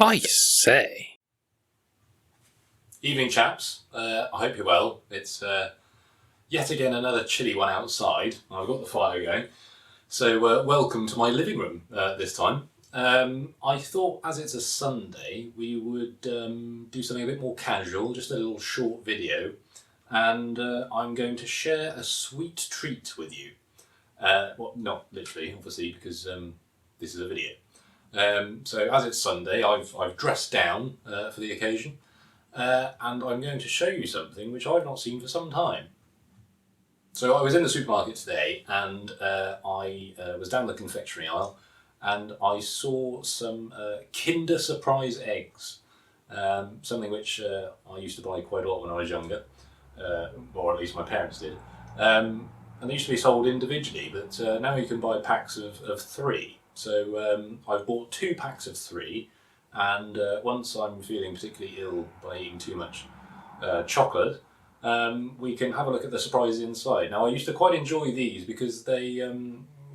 I say. Evening, chaps. I hope you're well. It's yet again another chilly one outside. I've got the fire going. So welcome to my living room this time. I thought as it's a Sunday, we would do something a bit more casual, just a little short video. And I'm going to share a sweet treat with you. Well, not literally, obviously, because this is a video. So as it's Sunday, I've dressed down for the occasion. And I'm going to show you something which I've not seen for some time. So I was in the supermarket today and I was down the confectionery aisle and I saw some Kinder Surprise eggs, something which I used to buy quite a lot when I was younger, or at least my parents did. And they used to be sold individually, but now you can buy packs of 3. So I've bought 2 packs of 3. And once I'm feeling particularly ill by eating too much chocolate, we can have a look at the surprises inside. Now, I used to quite enjoy these because they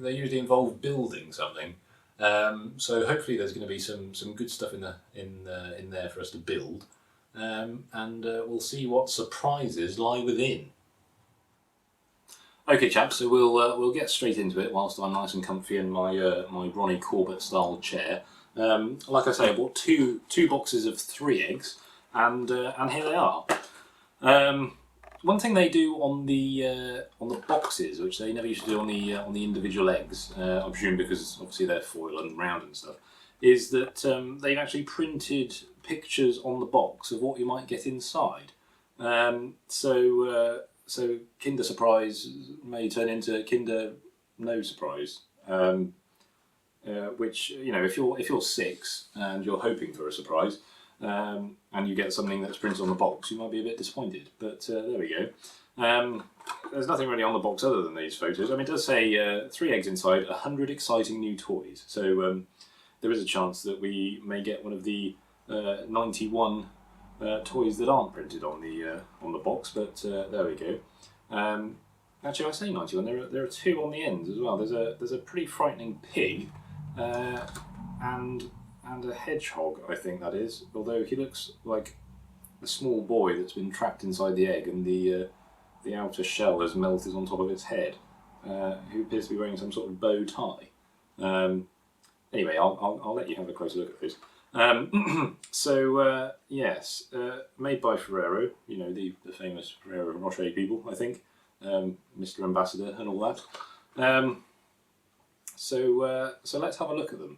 usually involve building something. So hopefully there's going to be some good stuff in there for us to build, and we'll see what surprises lie within. Okay, chaps. So we'll get straight into it whilst I'm nice and comfy in my Ronnie Corbett style chair. Like I say, I bought two boxes of 3 eggs, and here they are. One thing they do on the boxes, which they never used to do on the individual eggs, I presume because obviously they're foil and round and stuff, is that they've actually printed pictures on the box of what you might get inside. So Kinder Surprise may turn into Kinder No Surprise. Which, you know, if you're 6 and you're hoping for a surprise, and you get something that's printed on the box, you might be a bit disappointed. But there we go. There's nothing really on the box other than these photos. I mean, it does say 3 eggs inside, 100 exciting new toys. So there is a chance that we may get one of the 91 toys that aren't printed on the box. But there we go. Actually, I say 91. There are 2 on the ends as well. There's a pretty frightening pig. And a hedgehog, I think that is. Although he looks like a small boy that's been trapped inside the egg, and the outer shell has melted on top of its head. Who appears to be wearing some sort of bow tie. Anyway, I'll let you have a closer look at this. So yes, made by Ferrero. You know, the famous Ferrero Rocher people, I think. Mr. Ambassador and all that. So let's have a look at them.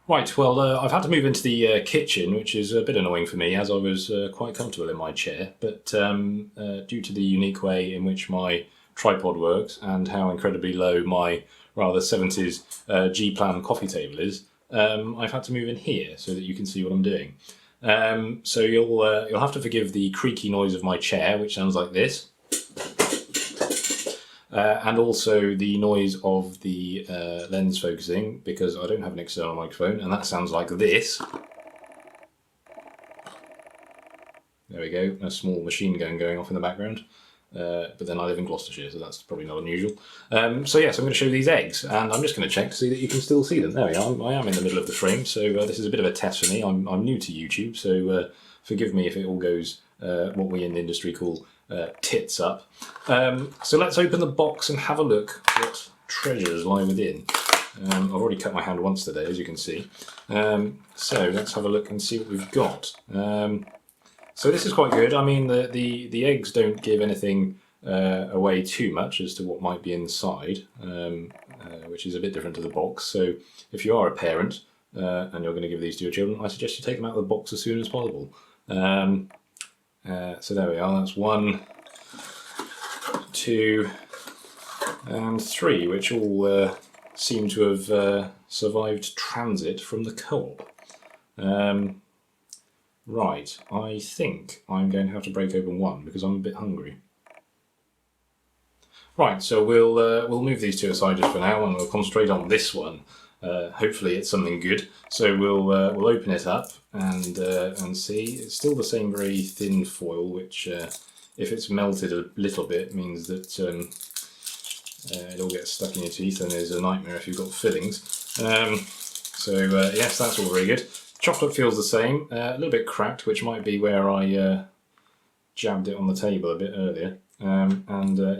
Right, well, I've had to move into the kitchen, which is a bit annoying for me, as I was quite comfortable in my chair. But due to the unique way in which my tripod works and how incredibly low my rather 70s G-plan coffee table is, I've had to move in here so that you can see what I'm doing. So you'll have to forgive the creaky noise of my chair, which sounds like this. And also the noise of the lens focusing, because I don't have an external microphone, and that sounds like this. There we go, a small machine gun going off in the background. But then I live in Gloucestershire, so that's probably not unusual. So yes, I'm going to show you these eggs, and I'm just going to check to see that you can still see them. There we are, I am in the middle of the frame, so this is a bit of a test for me. I'm new to YouTube, so forgive me if it all goes what we in the industry call tits up. So let's open the box and have a look what treasures lie within. I've already cut my hand once today, as you can see. So let's have a look and see what we've got. So this is quite good. I mean, the eggs don't give anything away too much as to what might be inside, which is a bit different to the box. So if you are a parent and you're going to give these to your children, I suggest you take them out of the box as soon as possible. So there we are, that's 1, 2 and 3, which all seem to have survived transit from the co-op. Right, I think I'm going to have to break open one because I'm a bit hungry. Right, so we'll move these 2 aside just for now, and we'll concentrate on this one. Hopefully it's something good. So we'll open it up and see. It's still the same very thin foil, which if it's melted a little bit means that it all gets stuck in your teeth and is a nightmare if you've got fillings. So yes, that's all very good. Chocolate feels the same, a little bit cracked, which might be where I jabbed it on the table a bit earlier.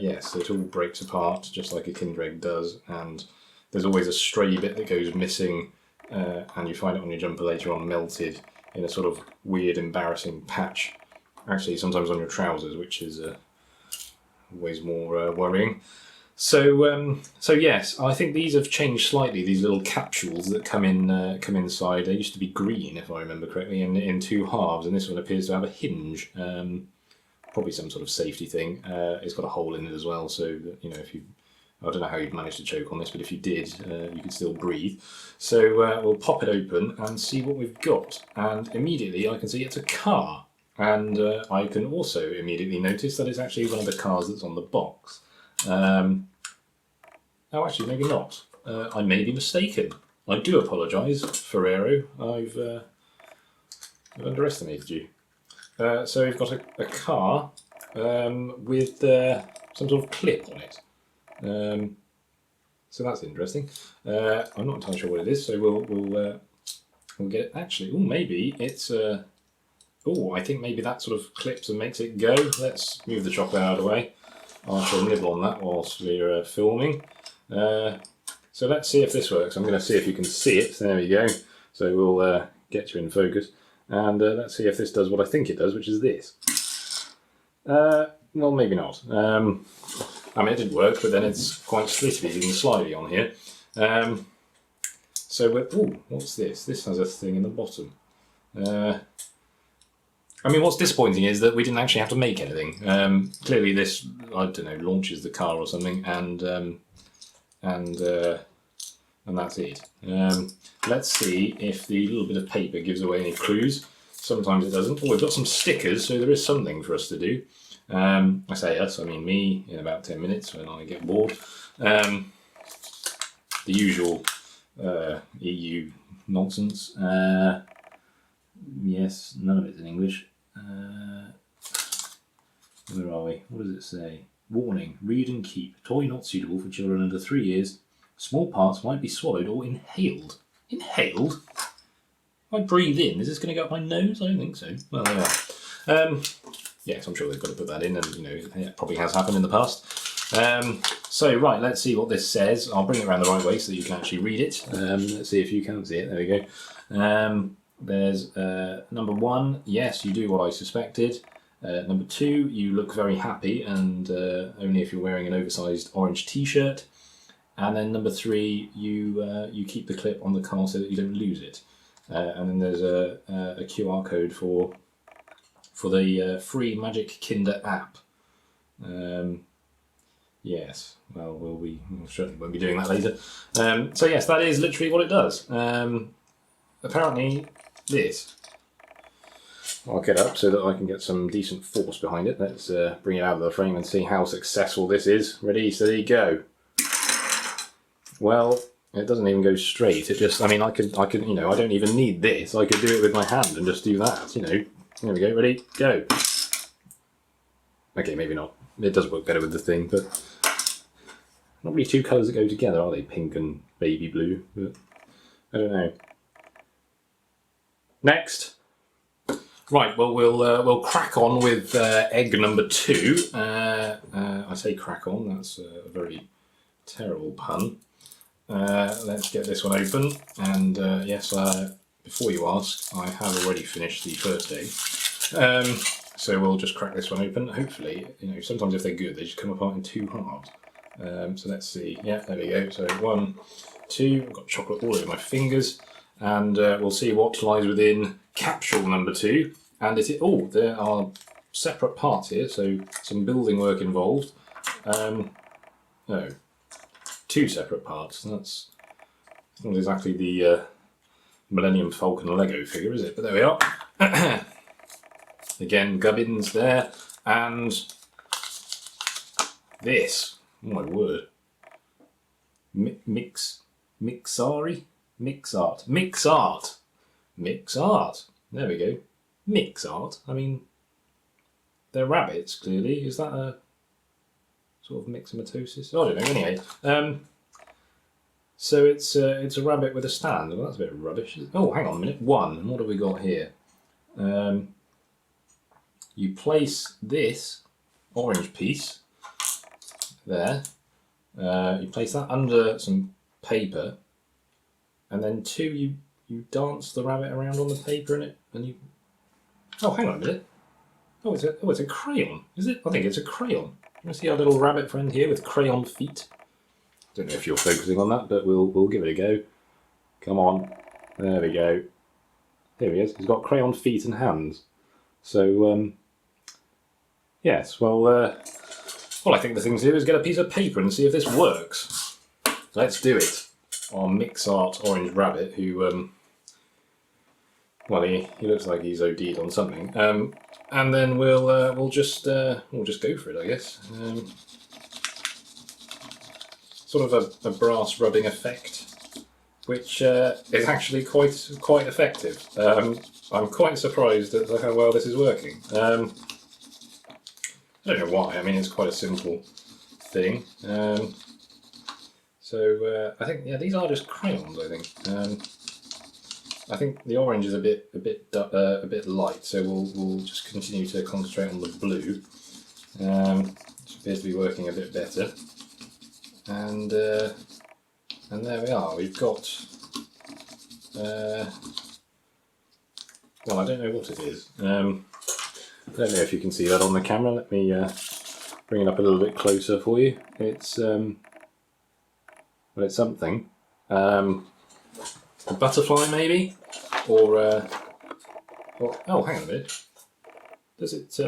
Yes, it all breaks apart just like a Kinder Egg does, and there's always a stray bit that goes missing, and you find it on your jumper later on melted in a sort of weird, embarrassing patch. Actually, sometimes on your trousers, which is always more worrying. So yes, I think these have changed slightly. These little capsules that come inside. They used to be green, if I remember correctly, in two halves, and this one appears to have a hinge. Probably some sort of safety thing. It's got a hole in it as well, so that, if you, I don't know how you'd manage to choke on this, but if you did, you could still breathe. So we'll pop it open and see what we've got. And immediately I can see it's a car, and I can also immediately notice that it's actually one of the cars that's on the box. Oh, actually, maybe not. I may be mistaken. I do apologise, Ferrero. I've underestimated you. So we've got a car with some sort of clip on it. So that's interesting. I'm not entirely sure what it is, so we'll get it. Actually, maybe it's. I think maybe that sort of clips and makes it go. Let's move the chocolate out of the way. I shall nibble on that whilst we're filming. So let's see if this works. I'm going to see if you can see it. There we go. So we'll get you in focus. And let's see if this does what I think it does, which is this. Well, maybe not. I mean, it didn't work, but then it's quite slitty and slidey on here. What's this? This has a thing in the bottom. I mean, what's disappointing is that we didn't actually have to make anything. Clearly this, I don't know, launches the car or something, and that's it. Let's see if the little bit of paper gives away any clues. Sometimes it doesn't. Oh, we've got some stickers, so there is something for us to do. I say us, I mean me, in about 10 minutes when I get bored. The usual EU nonsense. Yes, none of it's in English. Where are we? What does it say? Warning, read and keep. Toy not suitable for children under 3 years. Small parts might be swallowed or inhaled. Inhaled? If I breathe in, is this going to go up my nose? I don't think so. Well, there we are. Yes, I'm sure they've got to put that in, and it probably has happened in the past. So, right, let's see what this says. I'll bring it around the right way so that you can actually read it. Let's see if you can see it. There we go. There's number 1, yes, you do what I suspected. Number 2, you look very happy, and only if you're wearing an oversized orange t-shirt. And then number 3, you keep the clip on the car so that you don't lose it. And then there's a QR code for the free Magic Kinder app. Yes, well, we certainly won't be doing that later. So yes, that is literally what it does. Apparently, this. I'll get up so that I can get some decent force behind it. Let's bring it out of the frame and see how successful this is. Ready, steady, go. Well, it doesn't even go straight. It just, I mean, I could, I don't even need this. I could do it with my hand and just do that, There we go, ready, go. Okay, maybe not. It does work better with the thing, but not really two colours that go together, are they? Pink and baby blue, but I don't know. Next. Right, well, we'll crack on with egg number 2. I say crack on, that's a very terrible pun. Let's get this one open, and yes, before you ask, I have already finished the first egg. So we'll just crack this one open. Hopefully, sometimes if they're good, they just come apart in 2 halves. So let's see. Yeah, there we go. So 1, 2. I've got chocolate all over my fingers, and we'll see what lies within capsule number 2. And there are separate parts here, so some building work involved. No, 2 separate parts. That's not exactly the Millennium Falcon Lego figure, is it? But there we are. Again, gubbins there, and this. Oh my word. Mixart. There we go. Mixart. I mean, they're rabbits, clearly. Is that a sort of myxomatosis? I don't know, anyway. So it's a rabbit with a stand. Well, that's a bit rubbish. Oh, hang on a minute. One. And what have we got here? You place this orange piece there. You place that under some paper, and then two, you dance the rabbit around on the paper and you. Oh, hang on a minute. Oh, it's a crayon. Is it? I think it's a crayon. You see our little rabbit friend here with crayon feet. Don't know if you're focusing on that, but we'll give it a go. Come on. There we go. There he is. He's got crayon feet and hands. So, yes, well, I think the thing to do is get a piece of paper and see if this works. Let's do it. Our MixArt orange rabbit, who, well, he looks like he's OD'd on something. And then we'll just go for it, I guess. Sort of a brass rubbing effect, which is actually quite effective. I'm quite surprised at how well this is working. I don't know why. I mean, it's quite a simple thing. So I think these are just crayons. I think. I think the orange is a bit light, so we'll just continue to concentrate on the blue. Which appears to be working a bit better. And there we are. We've got. Well, I don't know what it is. I don't know if you can see that on the camera. Let me bring it up a little bit closer for you. It's well, it's something. A butterfly, maybe, or oh, hang on a minute. Does it?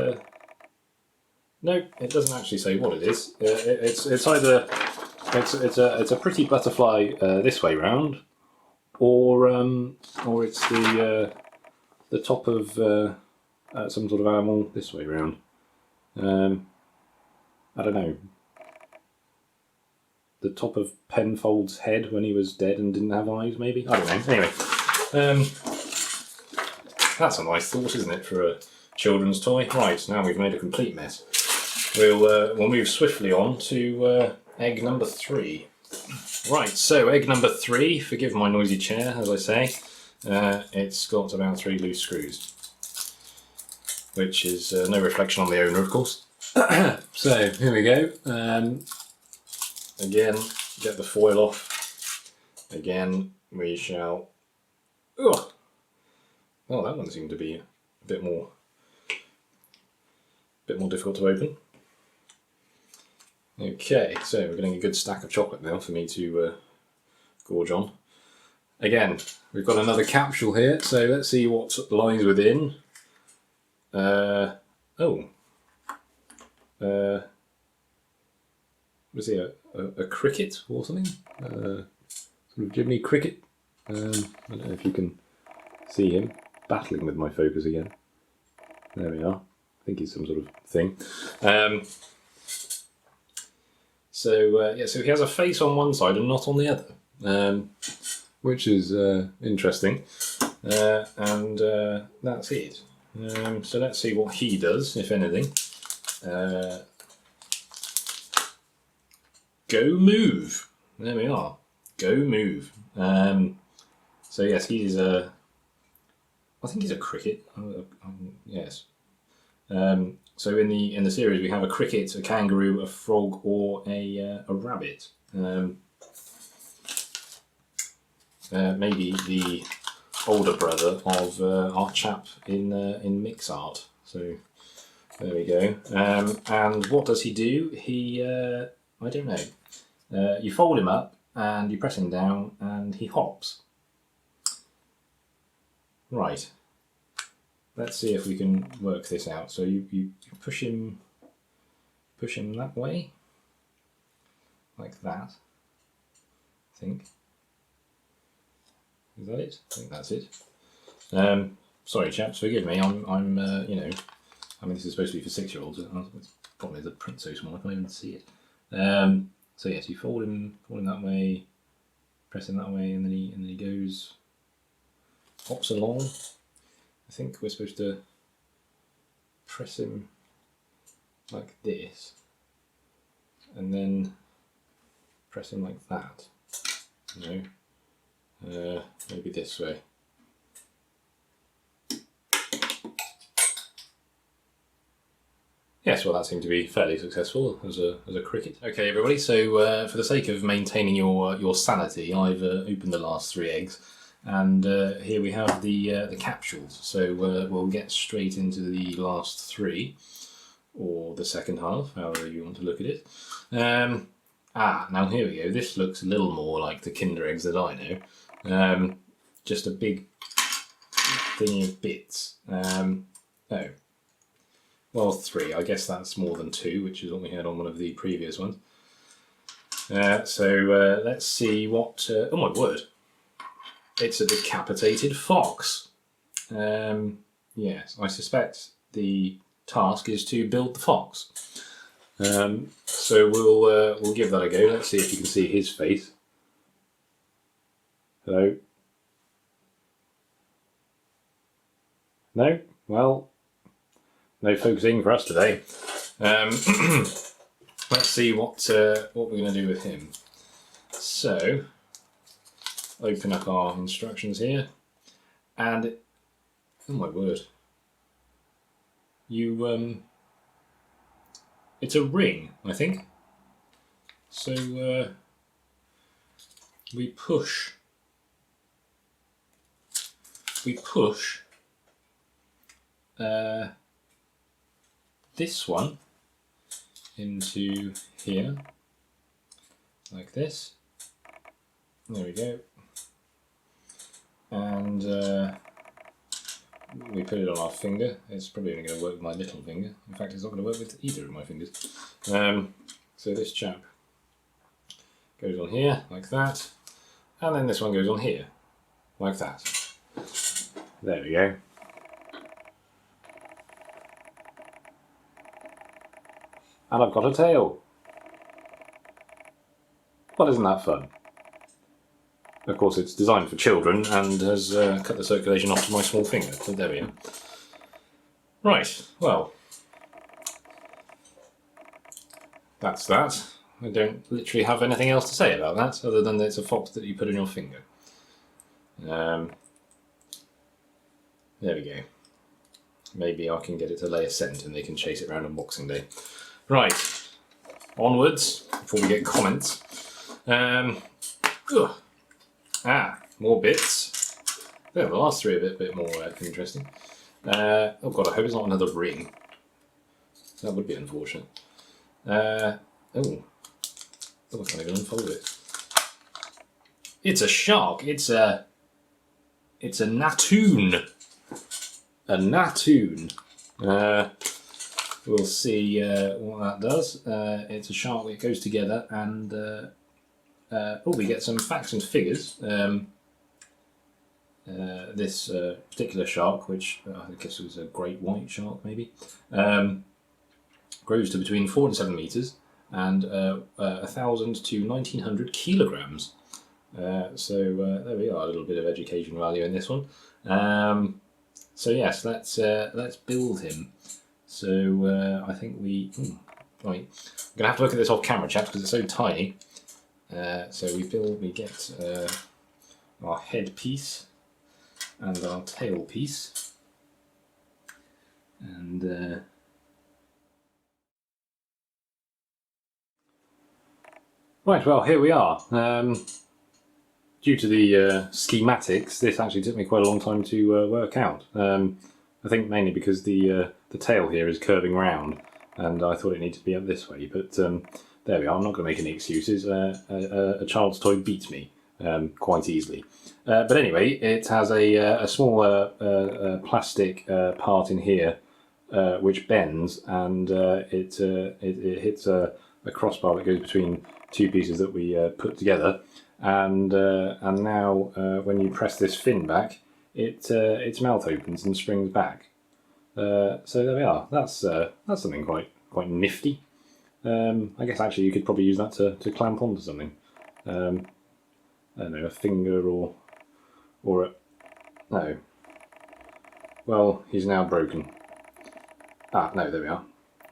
No, it doesn't actually say what it is. It's either it's a pretty butterfly this way round, or it's the top of some sort of animal this way round. I don't know. The top of Penfold's head when he was dead and didn't have eyes, maybe? I don't know. Anyway, that's a nice thought, isn't it, for a children's toy? Right, now we've made a complete mess. We'll move swiftly on to egg number 3. Right, so egg number 3, forgive my noisy chair, as I say, it's got about 3 loose screws, which is no reflection on the owner, of course. So, here we go. Again, get the foil off. Again, we shall... Ugh! Well, that one seemed to be a bit more difficult to open. Okay, so we're getting a good stack of chocolate now for me to gorge on. Again, we've got another capsule here, so let's see what lies within. Was he a cricket or something? Sort of Jiminy Cricket. I don't know if you can see him battling with my focus again. There we are. I think he's some sort of thing. So he has a face on one side and not on the other, which is interesting. And that's it. So let's see what he does, if anything. Go move. There we are. Go move. So yes, he's a. I think he's a cricket. Yes. So in the series we have a cricket, a kangaroo, a frog, or a rabbit. Maybe the older brother of our chap in MixArt. So there we go. And what does he do? He I don't know. You fold him up and you press him down and he hops. Right. Let's see if we can work this out. So you push him that way, like that. I think. Is that it? I think that's it. Sorry, chaps, forgive me. I'm you know, I mean this is supposed to be for 6-year-olds. It's probably the print so small I can't even see it. So yes, you fold him that way, press him that way, and then he goes, hops along. I think we're supposed to press him like this, and then press him like that. No. Maybe this way. Yes, well, that seemed to be fairly successful as a cricket. Okay, everybody. So for the sake of maintaining your sanity, I've opened the last 3 eggs, and here we have the capsules. So we'll get straight into the last 3, or the second half, however you want to look at it. Now here we go. This looks a little more like the Kinder eggs that I know. Just a big thingy of bits. Oh. Well, 3. I guess that's more than 2, which is what we had on one of the previous ones. So let's see what... oh my word. It's a decapitated fox. Yes, I suspect the task is to build the fox. So we'll give that a go. Let's see if you can see his face. Hello? No? Well... no focusing for us today. Let's see what we're going to do with him. So, open up our instructions here, and oh my word, it's a ring, I think. So we push this one into here, like this. There we go. And we put it on our finger. It's probably only going to work with my little finger. In fact, it's not going to work with either of my fingers. So this chap goes on here, like that. And then this one goes on here, like that. There we go. And I've got a tail. Well, isn't that fun? Of course, it's designed for children and has cut the circulation off to my small finger. So there we are. Right, well, that's that. I don't literally have anything else to say about that, other than it's a fox that you put in your finger. There we go. Maybe I can get it to lay a scent and they can chase it around on Boxing Day. Right, onwards, before we get comments. More bits. Yeah, the last 3 are a bit more interesting. Oh god, I hope it's not another ring. That would be unfortunate. I can't even unfold it. It's a shark. It's a natoon. A natoon. We'll see what that does. It's a shark that goes together, and we get some facts and figures. This particular shark, which I guess was a great white shark, maybe, grows to between 4 and 7 meters, and 1,000 to 1,900 kilograms. So there we are, a little bit of education value in this one. So yes, let's build him. So I think we... right, I'm going to have to look at this off camera, chaps, because it's so tiny. So we get our head piece and our tail piece. And right, well, here we are. Due to the schematics, this actually took me quite a long time to work out. I think mainly because the tail here is curving round, and I thought it needed to be up this way. But there we are. I'm not going to make any excuses. A child's toy beats me quite easily. But anyway, it has a small plastic part in here which bends, and it hits a crossbar that goes between 2 pieces that we put together. And now when you press this fin back, its mouth opens and springs back. So there we are. That's something quite nifty. I guess actually you could probably use that to clamp onto something. I don't know, a finger or a... no. Well, he's now broken. No, there we are.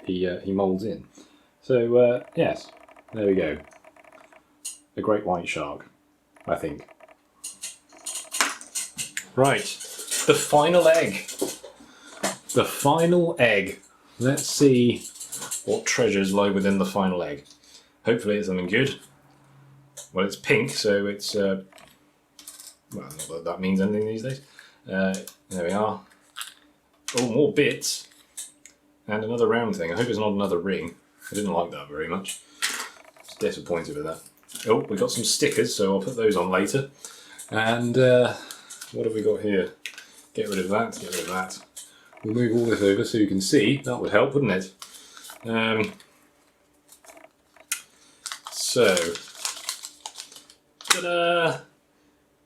He moulds in. So yes, there we go. A great white shark. I think. Right, the final egg. The final egg. Let's see what treasures lie within the final egg. Hopefully it's something good. Well, it's pink, so it's, well, not that that means anything these days. There we are. Oh, more bits. And another round thing. I hope it's not another ring. I didn't like that very much. I was disappointed with that. Oh, we got some stickers, so I'll put those on later. And what have we got here? Get rid of that, get rid of that. We'll move all this over so you can see. That would help, wouldn't it? So, ta-da!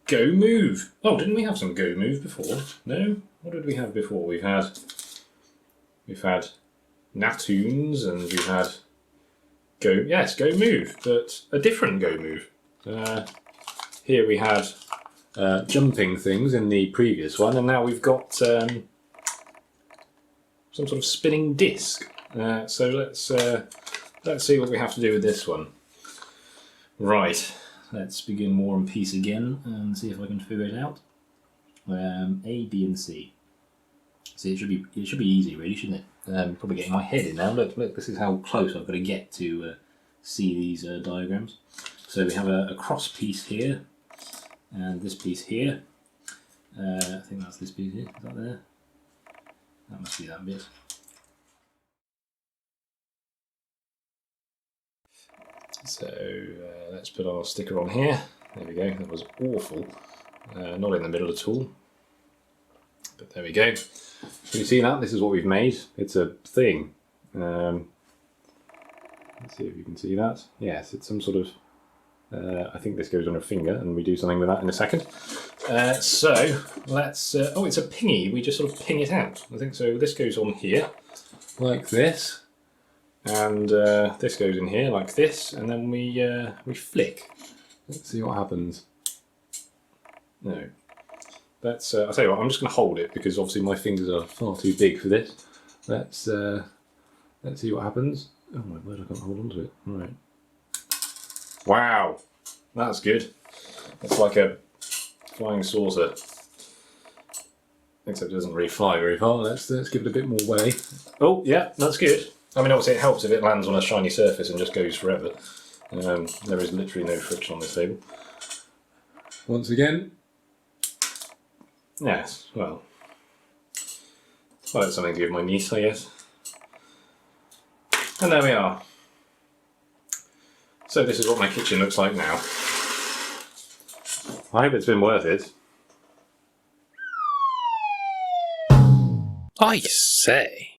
Go Move. Oh, didn't we have some Go Move before? No? What did we have before? We've had Natoons and we've had Go Move, but a different Go Move. Here we had jumping things in the previous one, and now we've got some sort of spinning disc. So let's see what we have to do with this one. Right, let's begin War and Peace again and see if I can figure it out. A, B, and C. See, it should be easy, really, shouldn't it? Probably getting my head in now. Look, this is how close I've got to get to see these diagrams. So we have a cross piece here, and this piece here. I think that's this piece here. Is that there? That must be that bit. So let's put our sticker on here. There we go. That was awful. Not in the middle at all. But there we go. Can you see that? This is what we've made. It's a thing. Let's see if you can see that. Yes, it's some sort of... I think this goes on a finger, and we do something with that in a second. So let's... oh, it's a pingy. We just sort of ping it out. I think so. This goes on here, like this. And this goes in here like this, and then we flick. Let's see what happens. No. Let's. I'll tell you what. I'm just going to hold it because obviously my fingers are far too big for this. Let's see what happens. Oh my word! I can't hold on to it. All right. Wow, that's good. It's like a flying saucer, except it doesn't really fly very far. Let's give it a bit more way. Oh yeah, that's good. I mean, obviously it helps if it lands on a shiny surface and just goes forever. There is literally no friction on this table. Once again, yes, well, that's something to give my niece, I guess. And there we are. So this is what my kitchen looks like now. I hope it's been worth it. I say.